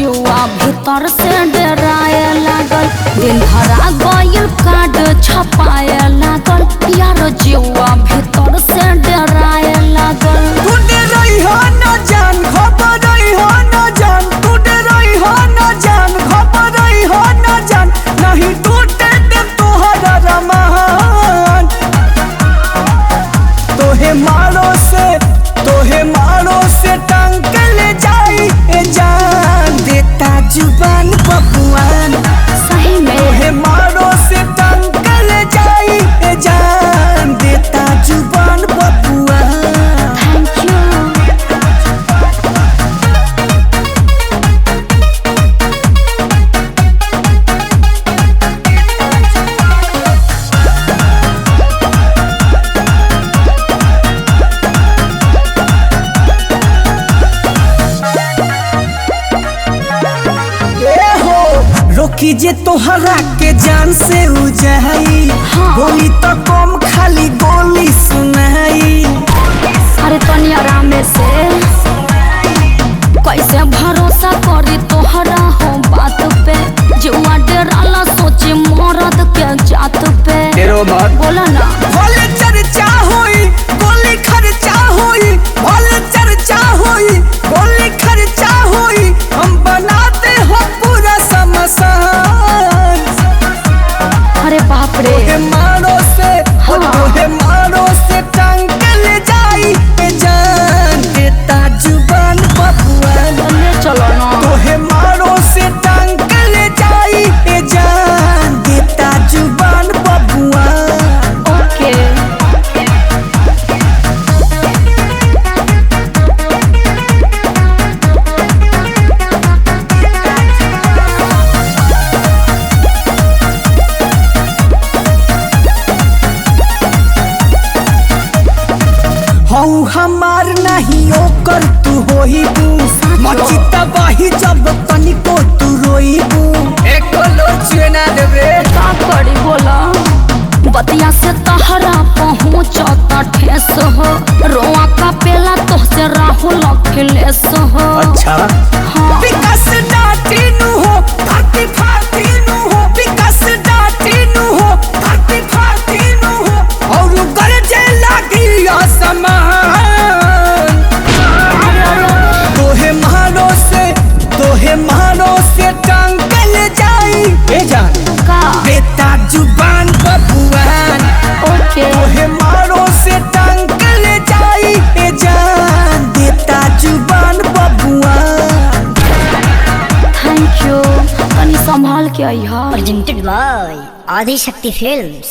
जुआ भीतर से डराए लागल, दिन भरा गइल कार्ड छपाए लागल, यार जुआ भीतर से डराए लागल। तू डरई हो न जान घबरई हो न जान, तू डरई हो न जान घबरई हो न जान, नहीं टूटे दे तोहरा रमान। तोहे मारो से टांग के ले जाई ए जान, देता जुबान बबुआन। सही में तोहे मारो से टांग के ले जाई ए जान, देता जुबान बबुआन। Thank you. रोकी जे तोहरा के जान से उजाई, हाँ। बोली तो कम खाली गोली सुनाई। अरे तनी आराम से, कैसे भरोसा करी तोहरा हो बात पे, जुआ डराला सोचे मरद के जात पे। बोला ना भले चर्चा होई गोली खर्चा होई, भले चर्चा होई गोली खर्चा होई, हम बनाते हो पूरा समसान। अरे बाप रे, तोहे मारो से टांग के ले जाई ए जान, देता जुबान बबुआन। ले चलो ना। तोहे मारो से टांग के ले जाई ए जान, देता जुबान बबुआन। ओके हऊ हमार नहीं ओकर तू होई बू, मची तबाही जब तनिको तू रोई बू। एको लोचिए ना देबे का करी बोला, बतिया से तहरा पहुँचता ठेस हो, रोआ का पेला तोहसे राहुल अखिलेश हो। अच्छा हाँ। विकास डाटी नु हो धरती फाटी नु हो, विकास डाटी नु हो धरती फाटी नु हो, और गरजे लागी आसमान। तोहे मारो से टांग के ले जाई ए जान, का देता जुबान बबुआन। ओके तोहे मारो से टांग के ले जाई ए जान, देता जुबान बबुआन। थैंक यू, तनी संभाल के आई हा। presented by Adi Shakti Films।